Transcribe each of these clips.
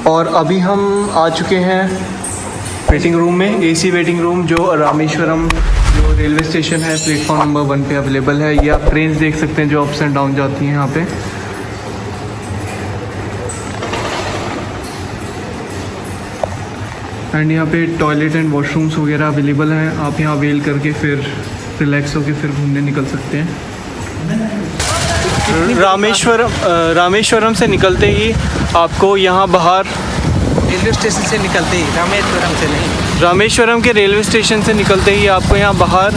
और अभी हम आ चुके हैं वेटिंग रूम में, एसी वेटिंग रूम जो रामेश्वरम जो रेलवे स्टेशन है प्लेटफॉर्म नंबर 1 पे अवेलेबल है। ये आप ट्रेन देख सकते हैं जो अप्स एंड डाउन जाती हैं यहाँ पे। एंड यहाँ पे टॉयलेट एंड वॉशरूम्स वगैरह अवेलेबल हैं। आप यहाँ अवेल करके फिर रिलैक्स होकर फिर घूमने निकल सकते हैं। रामेश्वरम से निकलते ही आपको यहाँ बाहर रेलवे स्टेशन से निकलते ही, रामेश्वरम से नहीं, रामेश्वरम के रेलवे स्टेशन से निकलते ही आपको यहाँ बाहर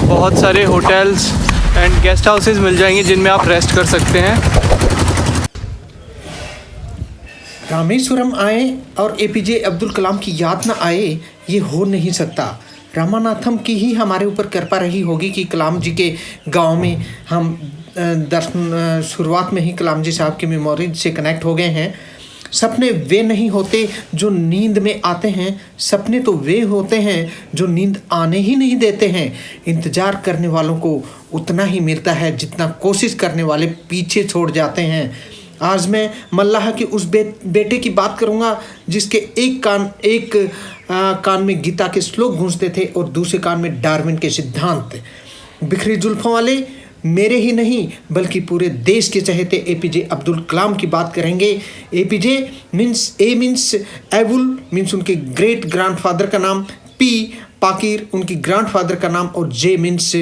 बहुत सारे होटल्स एंड गेस्ट हाउसेस मिल जाएंगे जिनमें आप रेस्ट कर सकते हैं। रामेश्वरम आए और एपीजे अब्दुल कलाम की याद ना आए, ये हो नहीं सकता। रामानाथम की ही हमारे ऊपर कृपा रही होगी कि कलाम जी के गांव में हम दर्शन शुरुआत में ही कलाम जी साहब की मेमोरी से कनेक्ट हो गए हैं। सपने वे नहीं होते जो नींद में आते हैं, सपने तो वे होते हैं जो नींद आने ही नहीं देते हैं। इंतज़ार करने वालों को उतना ही मिलता है जितना कोशिश करने वाले पीछे छोड़ जाते हैं। आज मैं मल्लाह की उस बेटे की बात करूंगा जिसके एक कान में गीता के श्लोक गूंजते थे और दूसरे कान में डार्विन के सिद्धांत। बिखरी जुल्फों वाले मेरे ही नहीं बल्कि पूरे देश के चहेते एपीजे अब्दुल कलाम की बात करेंगे। एपीजे मीन्स एबुल मीन्स उनके ग्रेट ग्रैंडफादर का नाम, पी पाकिर उनकी ग्रैंडफादर का नाम और जे मीन्स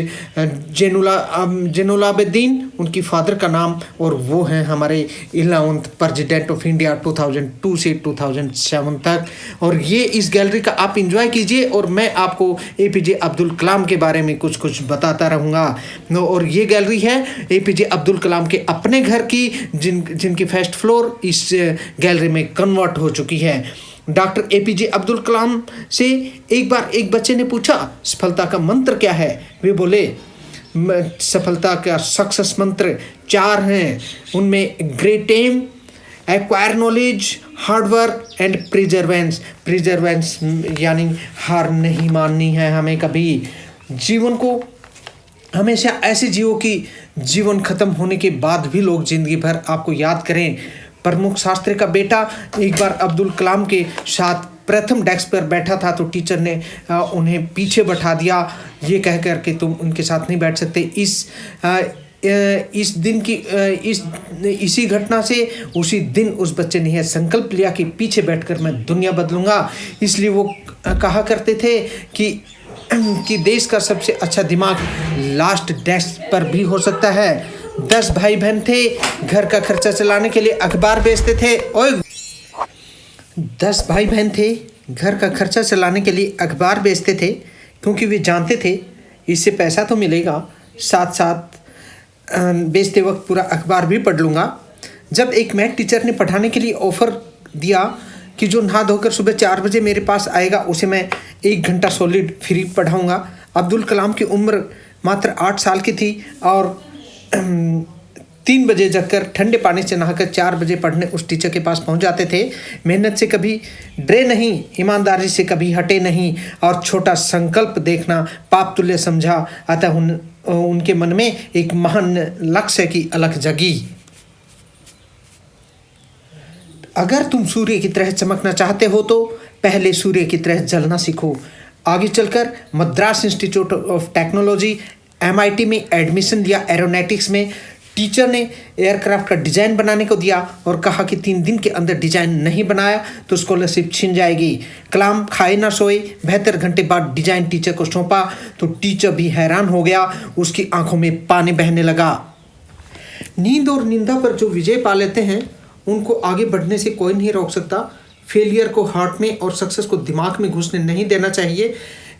जैनुलाब्दीन उनकी फादर का नाम, और वो हैं हमारे 11th प्रेसिडेंट ऑफ इंडिया 2002 से 2007 तक। और ये इस गैलरी का आप इंजॉय कीजिए और मैं आपको एपीजे अब्दुल कलाम के बारे में कुछ बताता रहूँगा। और ये गैलरी है एपीजे अब्दुल कलाम के अपने घर की, जिनकी फर्स्ट फ्लोर इस गैलरी में कन्वर्ट हो चुकी है। डॉक्टर एपीजे अब्दुल कलाम से एक बार एक बच्चे ने पूछा सफलता का मंत्र क्या है। वे बोले सफलता का सक्सेस मंत्र 4 हैं, उनमें great aim, acquire knowledge, hard work and perseverance यानी हार नहीं माननी है हमें कभी। जीवन को हमेशा ऐसे जियो कि जीवन खत्म होने के बाद भी लोग जिंदगी भर आपको याद करें। प्रमुख शास्त्री का बेटा एक बार अब्दुल कलाम के साथ प्रथम डेस्क पर बैठा था तो टीचर ने उन्हें पीछे बैठा दिया, ये कह कर के तुम उनके साथ नहीं बैठ सकते। इसी घटना से उसी दिन उस बच्चे ने यह संकल्प लिया कि पीछे बैठकर मैं दुनिया बदलूंगा। इसलिए वो कहा करते थे कि देश का सबसे अच्छा दिमाग लास्ट डेस्क पर भी हो सकता है। 10 भाई बहन थे, घर का खर्चा चलाने के लिए अखबार बेचते थे। 10 भाई बहन थे, घर का खर्चा चलाने के लिए अखबार बेचते थे क्योंकि वे जानते थे इससे पैसा तो मिलेगा, साथ साथ बेचते वक्त पूरा अखबार भी पढ़ लूँगा। जब एक मैथ टीचर ने पढ़ाने के लिए ऑफ़र दिया कि जो नहा धोकर सुबह 4 बजे मेरे पास आएगा उसे मैं 1 घंटा सॉलिड फ्री पढ़ाऊँगा। अब्दुल कलाम की उम्र मात्र 8 साल की थी और 3 बजे जगकर ठंडे पानी से नहाकर 4 बजे पढ़ने उस टीचर के पास पहुंच जाते थे। मेहनत से कभी डरे नहीं, ईमानदारी से कभी हटे नहीं और छोटा संकल्प देखना पाप तुल्य समझा। अतः उनके मन में एक महान लक्ष्य की अलख जगी। अगर तुम सूर्य की तरह चमकना चाहते हो तो पहले सूर्य की तरह जलना सीखो। आगे चलकर Madras institute of technology MIT में एडमिशन लिया। एरोनॉटिक्स में टीचर ने एयरक्राफ्ट का डिज़ाइन बनाने को दिया और कहा कि 3 दिन के अंदर डिज़ाइन नहीं बनाया तो स्कॉलरशिप छिन जाएगी। कलाम खाए ना सोए, 72 घंटे बाद डिज़ाइन टीचर को सौंपा तो टीचर भी हैरान हो गया, उसकी आंखों में पानी बहने लगा। नींद और निंदा पर जो विजय पा लेते हैं उनको आगे बढ़ने से कोई नहीं रोक सकता। फेलियर को हार्ट में और सक्सेस को दिमाग में घुसने नहीं देना चाहिए।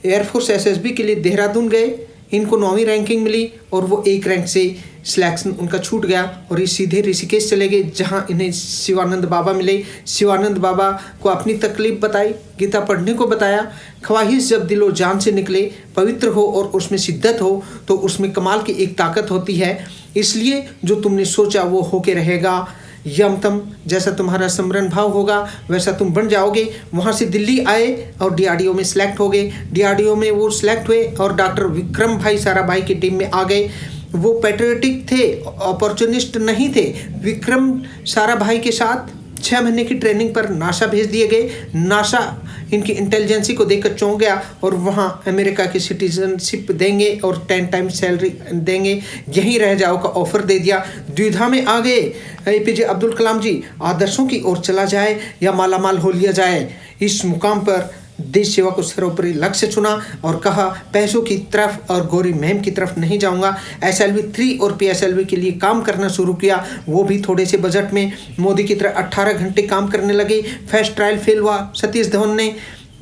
एयरफोर्स SSB के लिए देहरादून गए, इनको 9वीं रैंकिंग मिली और वो 1 रैंक से सिलेक्शन उनका छूट गया और ये सीधे ऋषिकेश चले गए जहां इन्हें शिवानंद बाबा मिले। शिवानंद बाबा को अपनी तकलीफ बताई, गीता पढ़ने को बताया। ख्वाहिश जब दिलो जान से निकले, पवित्र हो और उसमें शिद्दत हो तो उसमें कमाल की एक ताकत होती है। इसलिए जो तुमने सोचा वो होके रहेगा। यम तम जैसा तुम्हारा समरण भाव होगा वैसा तुम बन जाओगे। वहाँ से दिल्ली आए और DRDO में सिलेक्ट हो गए। DRDO में वो सिलेक्ट हुए और डॉक्टर विक्रम भाई साराभाई की टीम में आ गए। वो पैट्रियोटिक थे, अपॉर्चुनिस्ट नहीं थे। विक्रम साराभाई के साथ 6 महीने की ट्रेनिंग पर नासा भेज दिए गए। नासा इनकी इंटेलिजेंसी को देखकर चौंक गया और वहाँ अमेरिका की सिटीजनशिप देंगे और 10 टाइम्स सैलरी देंगे, यहीं रह जाओ का ऑफर दे दिया। द्विधा में आ गए एपीजे अब्दुल कलाम जी, आदर्शों की ओर चला जाए या मालामाल हो लिया जाए। इस मुकाम पर देश सेवा को सर्वोपरि लक्ष्य चुना और कहा पैसों की तरफ और गोरी मुहिम की तरफ नहीं जाऊंगा। SLV 3 और PSLV के लिए काम करना शुरू किया, वो भी थोड़े से बजट में। मोदी की तरह 18 घंटे काम करने लगे। फर्स्ट ट्रायल फेल हुआ। सतीश धवन ने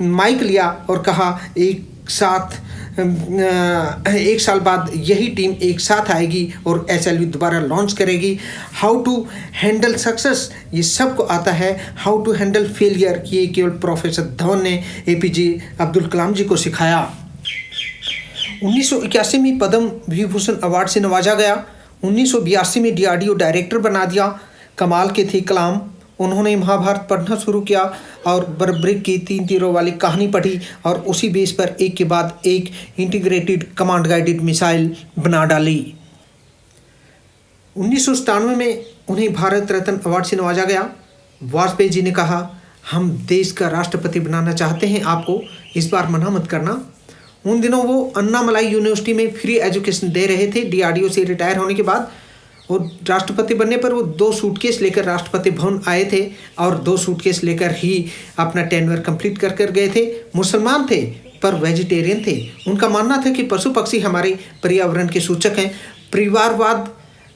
माइक लिया और कहा एक साल बाद यही टीम एक साथ आएगी और SLV दोबारा लॉन्च करेगी। हाउ टू हैंडल सक्सेस ये सबको आता है, हाउ टू हैंडल फेलियर ये केवल प्रोफेसर धवन ने एपीजे अब्दुल कलाम जी को सिखाया। 1981 में पद्म विभूषण अवार्ड से नवाजा गया। 1982 में DRDO डायरेक्टर बना दिया। कमाल के थे कलाम। उन्होंने महाभारत पढ़ना शुरू किया और बर्बरिक की 3 तीरों वाली कहानी पढ़ी और उसी बेस पर एक के बाद एक इंटीग्रेटेड कमांड गाइडेड मिसाइल बना डाली। 1997 में उन्हें भारत रत्न अवार्ड से नवाजा गया। वाजपेयी जी ने कहा, हम देश का राष्ट्रपति बनाना चाहते हैं आपको, इस बार मना मत करना। उन दिनों वो अन्नामलाई यूनिवर्सिटी में फ्री एजुकेशन दे रहे थे DRDO से रिटायर होने के बाद। और राष्ट्रपति बनने पर वो 2 सूटकेस लेकर राष्ट्रपति भवन आए थे और 2 सूटकेस लेकर ही अपना टेन्योर कंप्लीट कर गए थे। मुसलमान थे पर वेजिटेरियन थे। उनका मानना था कि पशु पक्षी हमारे पर्यावरण के सूचक हैं। परिवारवाद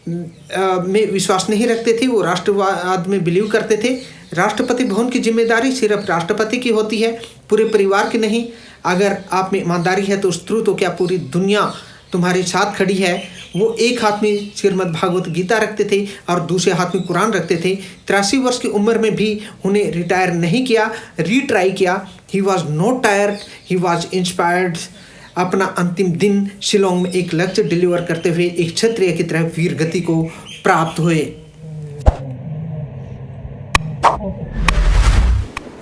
में विश्वास नहीं रखते थे, वो राष्ट्रवाद में बिलीव करते थे। राष्ट्रपति भवन की जिम्मेदारी सिर्फ राष्ट्रपति की होती है, पूरे परिवार की नहीं। अगर आप में ईमानदारी है तो उस तो क्या पूरी दुनिया तुम्हारे साथ खड़ी है। वो एक हाथ में श्रीमद् भागवत गीता रखते थे और दूसरे हाथ में कुरान रखते थे। 83 वर्ष की उम्र में भी उन्हें रिटायर नहीं किया, रीट्राई किया। He was not tired, he was inspired. अपना अंतिम दिन शिलोंग में एक लेक्चर डिलीवर करते हुए एक क्षत्रिय की तरह वीर गति को प्राप्त हुए।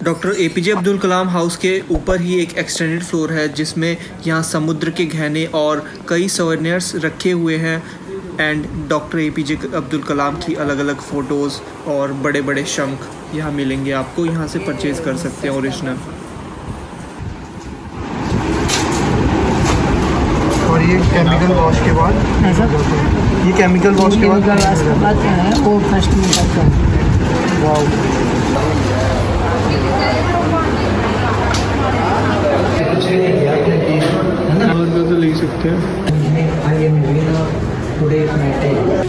Doctor APJ Abdul Kalam house के ऊपर ही एक एक्सटेंडेड फ्लोर है जिसमें यहाँ समुद्र के गहने और कई सोवेनियर्स रखे हुए हैं and doctor APJ Abdul Kalam की अलग अलग फ़ोटोज़ और बड़े बड़े शंख यहाँ मिलेंगे आपको। यहाँ से परचेज़ कर सकते हैं ओरिजिनल। और ये केमिकल वॉश के बाद ये केमिकल वॉश के बाद है वो फर्स्ट में करते हैं। वाओ, तो ले सकते हैं।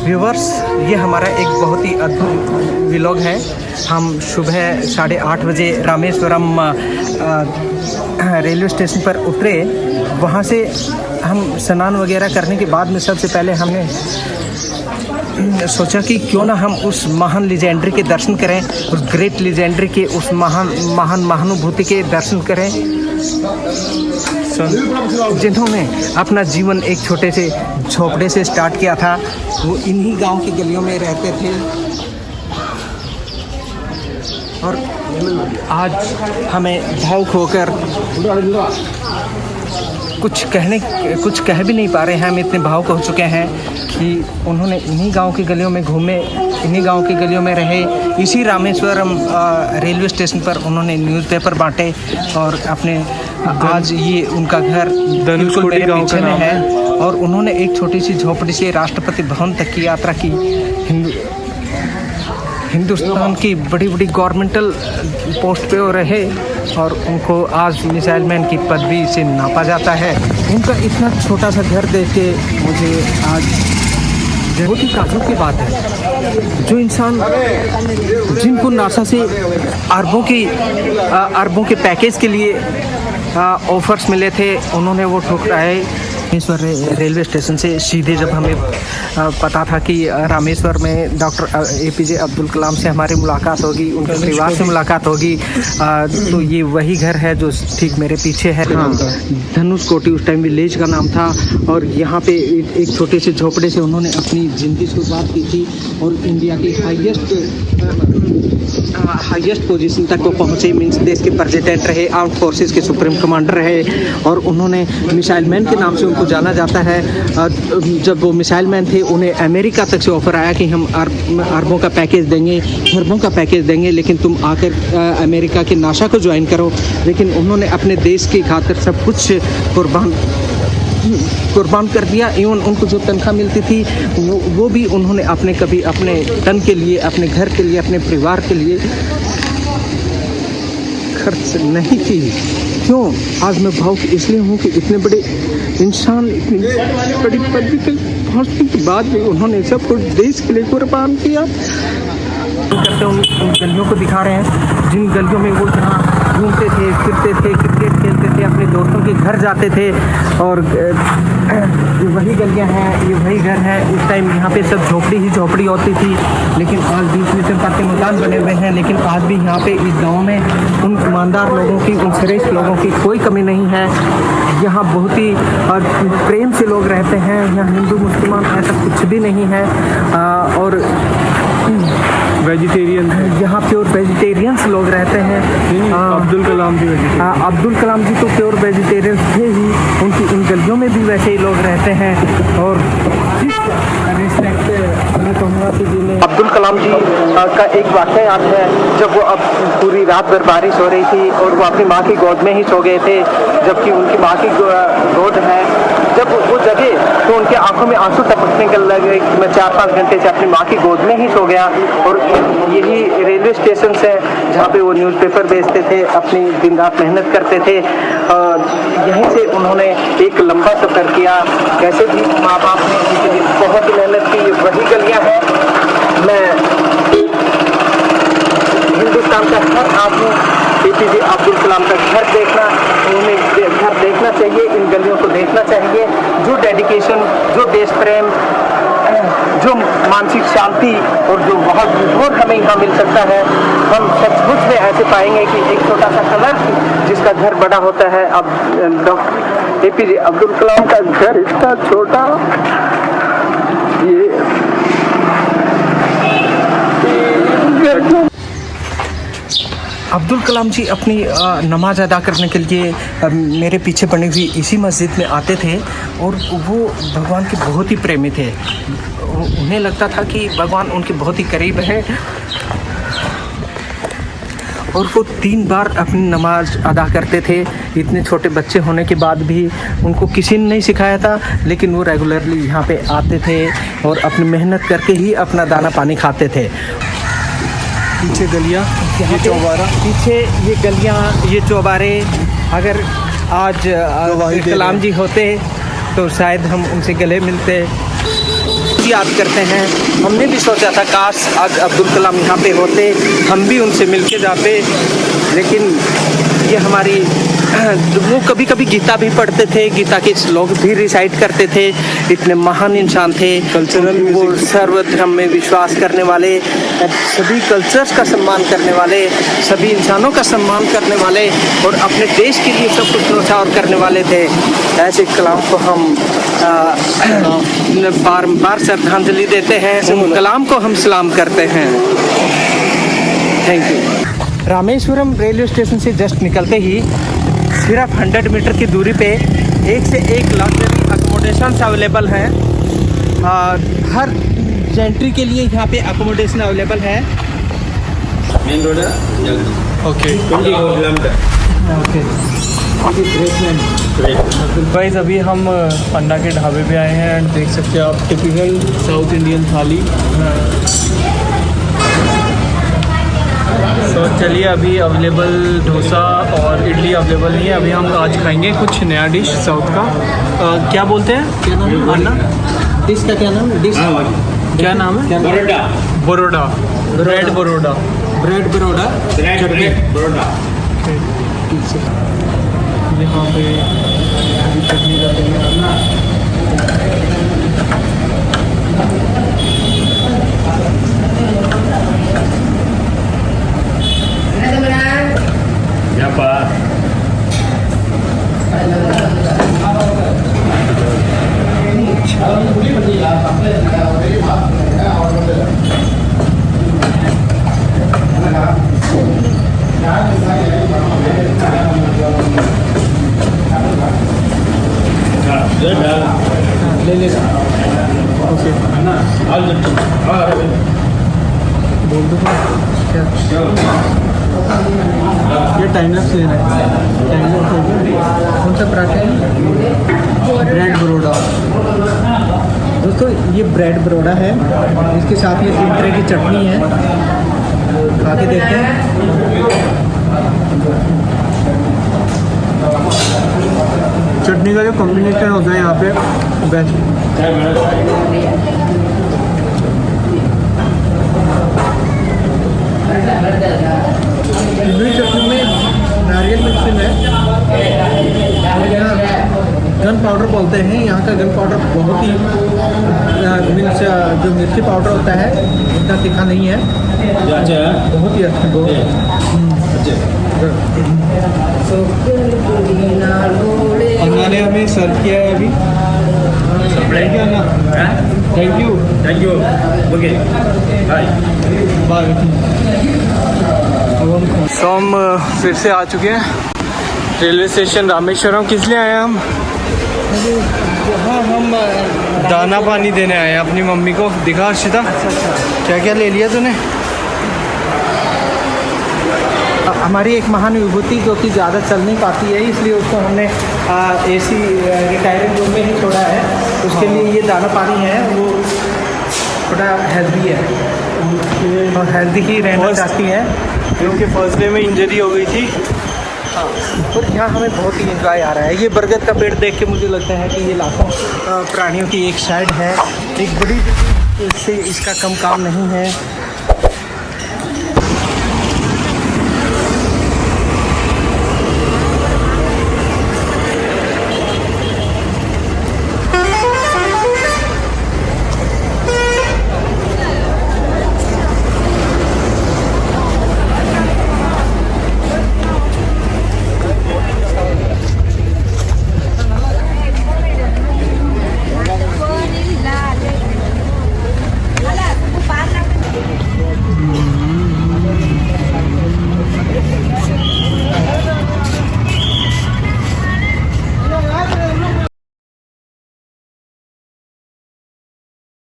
व्यूवर्स, ये हमारा एक बहुत ही अद्भुत व्लॉग है। हम सुबह 8:30 बजे रामेश्वरम रेलवे स्टेशन पर उतरे। वहाँ से हम स्नान वगैरह करने के बाद में सबसे पहले हमने सोचा कि क्यों ना हम उस महान लीजेंडरी के दर्शन करें, उस ग्रेट लीजेंडरी के उस महानुभूति के दर्शन करें जिन्होंने अपना जीवन एक छोटे से झोपड़े से स्टार्ट किया था। वो इन्हीं गांव की गलियों में रहते थे और आज हमें भावुक होकर कुछ कह भी नहीं पा रहे हैं। हम इतने भावुक हो चुके हैं कि उन्होंने इन्हीं गांव की गलियों में घूमे, इन्हीं गांव की गलियों में रहे। इसी रामेश्वरम रेलवे स्टेशन पर उन्होंने न्यूज़पेपर बांटे और अपने आज ये उनका घर बिल्कुल मेरे पीछे में है। और उन्होंने एक छोटी सी झोपड़ी से राष्ट्रपति भवन तक की यात्रा की। हिंदुस्तान की बड़ी बड़ी गवर्नमेंटल पोस्ट पे वो रहे और उनको आज मिसाइल मैन की पदवी से नापा जाता है। उनका इतना छोटा सा घर देख के मुझे आज बहुत ही ताज्जुब की बात है। जो इंसान जिनको नासा से अरबों के पैकेज के लिए ऑफर्स मिले थे, उन्होंने वो ठुकराए। रामेश्वर रेलवे स्टेशन से सीधे जब हमें पता था कि रामेश्वर में डॉक्टर APJ अब्दुल कलाम से हमारी मुलाकात होगी, उनके परिवार से मुलाकात होगी, तो ये वही घर है जो ठीक मेरे पीछे है। हाँ, धनुष कोटी उस टाइम विलेज का नाम था और यहाँ पे एक छोटे से झोपड़े से उन्होंने अपनी ज़िंदगी शुरुआत की थी और इंडिया की हाईएस्ट पोजीशन तक वो पहुँचे। मीन्स देश के प्रेसिडेंट रहे, आर्म्ड फोर्सेस के सुप्रीम कमांडर रहे और उन्होंने मिसाइल मैन के नाम से उनको जाना जाता है। जब वो मिसाइल मैन थे उन्हें अमेरिका तक से ऑफ़र आया कि हम अरबों का पैकेज देंगे, खरबों का पैकेज देंगे, लेकिन तुम आकर अमेरिका के नासा को ज्वाइन करो। लेकिन उन्होंने अपने देश की खातिर सब कुछ कुर्बान कर दिया। इवन उनको जो तनख्वाह मिलती थी वो भी उन्होंने कभी अपने तन के लिए, अपने घर के लिए, अपने परिवार के लिए खर्च नहीं की। क्यों? आज मैं भावुक इसलिए हूँ कि इतने बड़े इंसान, इतनी बड़ी पदवी तक पहुँचने के बाद भी उन्होंने सब कुछ देश के लिए कुर्बान किया। करते उन गलियों को दिखा रहे हैं जिन गलियों में वो जहाँ घूमते थे, फिरते थे, क्रिकेट खेलते थे, अपने दोस्तों के घर जाते थे। और ये वही गलियाँ हैं, ये वही घर है। उस टाइम यहाँ पे सब झोपड़ी ही झोपड़ी होती थी, लेकिन आज 20 मीटर के मकान बने हुए हैं। लेकिन आज भी यहाँ पे इस गांव में उन ईमानदार लोगों की, उन श्रेष्ठ लोगों की कोई कमी नहीं है। यहाँ बहुत ही प्रेम से लोग रहते हैं। यहाँ हिंदू मुसलमान ऐसा कुछ भी नहीं है। और वेजिटेरियन यहाँ प्योर वेजिटेरियंस लोग रहते हैं। अब्दुल कलाम भी वेजिटेरियन। अब्दुल कलाम जी तो प्योर वेजिटेरियंस थे ही। उनकी इन गलियों में भी वैसे ही लोग रहते हैं। और रिस्पेक्ट मैं कहूँगा कि अब्दुल कलाम जी का एक वाक़या याद है, जब वो अब पूरी रात भर बारिश हो रही थी और वो अपनी माँ की गोद में ही सो गए थे, जबकि उनकी माँ की गोद है। जब वो जगे तो उनके आंखों में आंसू टपकने लगे कि मैं 4-5 घंटे से अपनी माँ की गोद में ही सो गया। और यही रेलवे स्टेशन से जहाँ पे वो न्यूज़पेपर बेचते थे, अपनी दिन रात मेहनत करते थे, यहीं से उन्होंने एक लंबा सफ़र किया। कैसे भी माँ बाप ने उनके लिए बहुत मेहनत की। वही गलियाँ हैं। मैं हिंदुस्तान का हर आदमी APJ अब्दुल कलाम का घर देखना चाहिए, इन गलियों को देखना चाहिए। जो डेडिकेशन, जो देश प्रेम, जो मानसिक शांति और जो बहुत विभोर हमें यहाँ मिल सकता है, हम सचमुच में ऐसे पाएंगे कि एक छोटा सा कलर जिसका घर बड़ा होता है। अब डॉक्टर APJ अब्दुल कलाम का घर इतना छोटा, ये अब्दुल कलाम जी अपनी नमाज अदा करने के लिए मेरे पीछे बनी हुई इसी मस्जिद में आते थे। और वो भगवान के बहुत ही प्रेमी थे। उन्हें लगता था कि भगवान उनके बहुत ही करीब है। और वो 3 बार अपनी नमाज अदा करते थे। इतने छोटे बच्चे होने के बाद भी उनको किसी ने नहीं सिखाया था, लेकिन वो रेगुलरली यहाँ पे आते थे और अपनी मेहनत करके ही अपना दाना पानी खाते थे। पीछे गलियाँ, ये चौबारा, पीछे ये गलियाँ, ये चौबारे, अगर आज कलाम जी होते तो शायद हम उनसे गले मिलते। याद करते हैं, हमने भी सोचा था काश आज अब्दुल कलाम यहाँ पे होते, हम भी उनसे मिलके जाते। लेकिन ये हमारी वो कभी कभी गीता भी पढ़ते थे, गीता के श्लोक भी रिसाइट करते थे। इतने महान इंसान थे। कल्चरल वो सर्वधर्म में विश्वास करने वाले, सभी कल्चर्स का सम्मान करने वाले, सभी इंसानों का सम्मान करने वाले और अपने देश के लिए सब कुछ न्यौछावर करने वाले थे। ऐसे कलाम को हम बार श्रद्धांजलि देते हैं। कलाम को हम सलाम करते हैं। Thank you. Rameswaram railway station से जस्ट निकलते ही सिर्फ 100 मीटर की दूरी पे 1 से 1 लग्जरी अकोमोडेशंस अवेलेबल हैं। हर जेंट्री के लिए यहाँ पे अकोमोडेशन अवेलेबल है। मेन रोड है ओके। गाइस अभी हम पन्ना के ढाबे पे आए हैं एंड देख सकते हैं आप टिपिकल साउथ इंडियन थाली। तो चलिए अभी अवेलेबल डोसा और इडली अवेलेबल नहीं है। अभी हम आज खाएंगे कुछ नया डिश साउथ का। क्या बोलते हैं? क्या नाम है? अन्ना डिश का क्या नाम? डिश क्या नाम है? बरोडा। बरोडा, ब्रेड बरोडा, ब्रेड बरोडा, चटनी बरोडा। यहाँ पे चटनी डालेंगे। ले लेगा। ओके बोल दो क्या ये टाइम लैप्स लेना है। टाइम लैप्स कौन सा पराठा है? ब्रेड बरोड़ा। दोस्तों ये ब्रेड बरोड़ा है, इसके साथ ये 3 तरह की चटनी है, खा के देखते हैं। चटनी का जो कॉम्बिनेशन होता है यहाँ पे बेस्ट। चटनी में नारियल मिक्सिंग है और यहाँ गन पाउडर बोलते हैं। यहाँ का गन पाउडर बहुत ही मीन्स जो मिर्ची पाउडर होता है इतना तीखा नहीं है, बहुत ही अच्छा। हमारे हमें सर्व किया है अभी। Thank you Anna, thank you okay bye. तो हम फिर से आ चुके हैं रेलवे स्टेशन रामेश्वरम। किस लिए आए हैं हम? हाँ हम दाना पानी देने आए हैं अपनी मम्मी को। दिखा अर्शिता क्या क्या ले लिया तूने? हमारी एक महान विभूति जो कि ज़्यादा चल नहीं पाती है, इसलिए उसको हमने एसी रिटायरिंग रूम में ही छोड़ा है। उसके लिए ये दाना पानी है, वो थोड़ा हेल्दी है और हेल्दी ही रहना चाहती है, क्योंकि फर्स्ट डे में इंजरी हो गई थी। और यहाँ हमें बहुत ही एंजॉय आ रहा है। ये बरगद का पेड़ देख के मुझे लगता है कि ये लाखों प्राणियों की एक साइड है, एक बड़ी, इससे इसका कम काम नहीं है।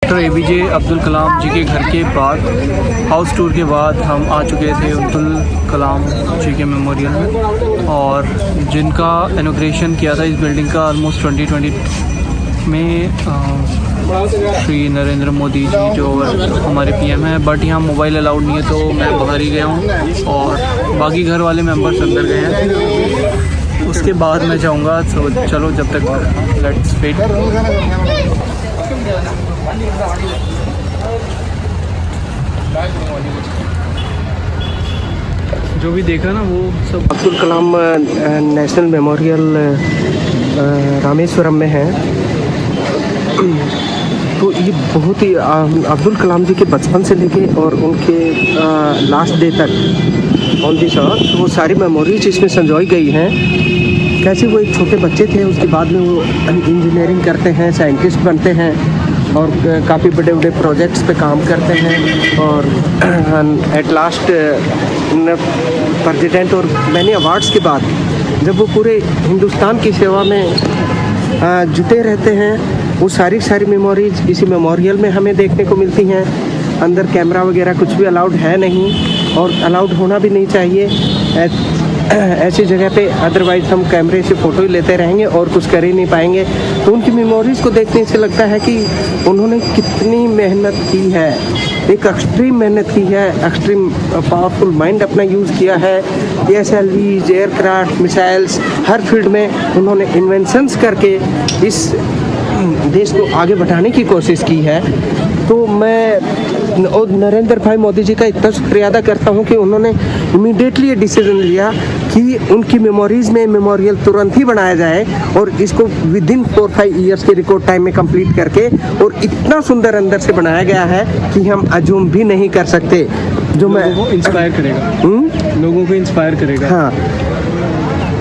डॉक्टर APJ अब्दुल कलाम जी के घर के बाद हाउस टूर के बाद हम आ चुके थे अब्दुल कलाम जी के मेमोरियल में, और जिनका इनॉग्रेशन किया था इस बिल्डिंग का ऑलमोस्ट 2020 में श्री नरेंद्र मोदी जी जो हमारे PM हैं। बट यहाँ मोबाइल अलाउड नहीं है तो मैं बाहर ही गया हूँ और बाकी घर वाले मेंबर्स अंदर गए हैं। उसके बाद मैं जाऊँगा। तो चलो जब तक लेट्स वेट। जो भी देखा ना वो सब अब्दुल कलाम नेशनल मेमोरियल रामेश्वरम में है। तो ये बहुत ही अब्दुल कलाम जी के बचपन से लेके और उनके लास्ट डे तक ऑन दिस अर्थ वो सारी मेमोरीज इसमें संजोई गई हैं। कैसे वो एक छोटे बच्चे थे, उसके बाद में वो इंजीनियरिंग करते हैं, साइंटिस्ट बनते हैं और काफ़ी बड़े बड़े प्रोजेक्ट्स पे काम करते हैं और एट लास्ट प्रेसिडेंट और मैंने अवार्ड्स के बाद जब वो पूरे हिंदुस्तान की सेवा में जुटे रहते हैं, वो सारी मेमोरीज इसी मेमोरियल में हमें देखने को मिलती हैं। अंदर कैमरा वगैरह कुछ भी अलाउड है नहीं और अलाउड होना भी नहीं चाहिए ऐसी जगह पे, अदरवाइज़ हम कैमरे से फ़ोटो ही लेते रहेंगे और कुछ कर ही नहीं पाएंगे। तो उनकी मेमोरीज़ को देखने से लगता है कि उन्होंने कितनी मेहनत की है, एक एक्सट्रीम मेहनत की है, एक्सट्रीम पावरफुल माइंड अपना यूज़ किया है। SLVs, एयरक्राफ्ट, मिसाइल्स, हर फील्ड में उन्होंने इन्वेंशंस करके इस देश को आगे बढ़ाने की कोशिश की है। तो मैं और नरेंद्र भाई मोदी जी का इतना शुक्रिया अदा करता हूँ कि उन्होंने इमीडिएटली ये डिसीजन लिया कि उनकी मेमोरीज़ में मेमोरियल तुरंत ही बनाया जाए और इसको विदिन 4-5 ईयर्स के रिकॉर्ड टाइम में कंप्लीट करके, और इतना सुंदर अंदर से बनाया गया है कि हम अजूम भी नहीं कर सकते। जो मैं लोगों को इंस्पायर करेगा, लोगों को इंस्पायर करेगा। हाँ,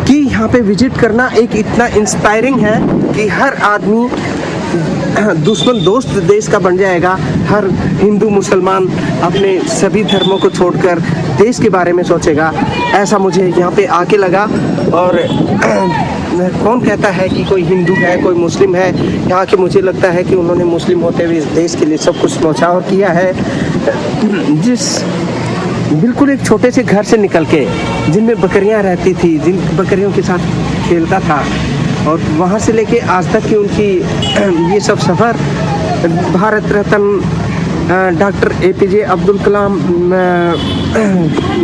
कि यहाँ पे विजिट करना एक इतना इंस्पायरिंग है कि हर आदमी दुश्मन दोस्त देश का बन जाएगा। हर हिंदू मुसलमान अपने सभी धर्मों को छोड़कर देश के बारे में सोचेगा, ऐसा मुझे यहाँ पे आके लगा। और कौन कहता है कि कोई हिंदू है कोई मुस्लिम है। यहाँ के मुझे लगता है कि उन्होंने मुस्लिम होते हुए इस देश के लिए सब कुछ न्यौछावर किया है। जिस बिल्कुल एक छोटे से घर से निकल के जिनमें बकरियां रहती थी, जिन बकरियों के साथ खेलता था, और वहाँ से लेके आज तक की उनकी ये सब सफ़र Bharat Ratna doctor APJ Abdul Kalam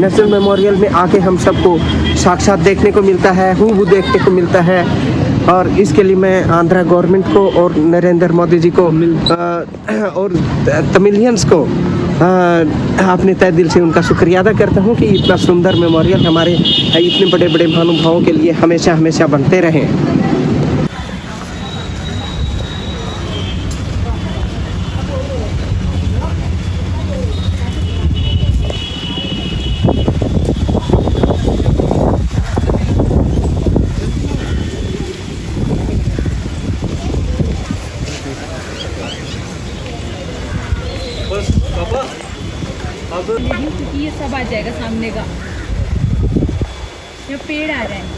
national memorial में आके हम सबको साक्षात देखने को मिलता है, हूबहू देखने को मिलता है। और इसके लिए मैं आंध्रा गवर्नमेंट को और नरेंद्र मोदी जी को और तमिलियंस को अपने तय दिल से उनका शुक्रिया अदा करता हूँ कि इतना सुंदर मेमोरियल हमारे इतने बड़े बड़े महानुभावों के लिए हमेशा हमेशा बनते रहें। क्योंकि ये सब आ जाएगा सामने का, ये पेड़ आ रहे हैं।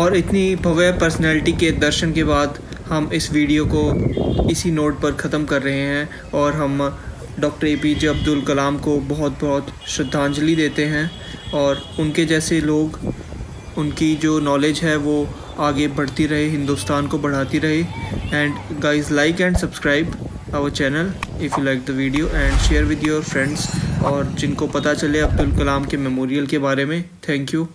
और इतनी भव्य पर्सनैलिटी के दर्शन के बाद हम इस वीडियो को इसी नोट पर ख़त्म कर रहे हैं और हम डॉक्टर APJ अब्दुल कलाम को बहुत बहुत श्रद्धांजलि देते हैं और उनके जैसे लोग, उनकी जो नॉलेज है वो आगे बढ़ती रहे, हिंदुस्तान को बढ़ाती रहे। And guys, like and subscribe our channel if you like the video and share with your friends, और जिनको पता चले अब्दुल कलाम के मेमोरियल के बारे में। Thank you.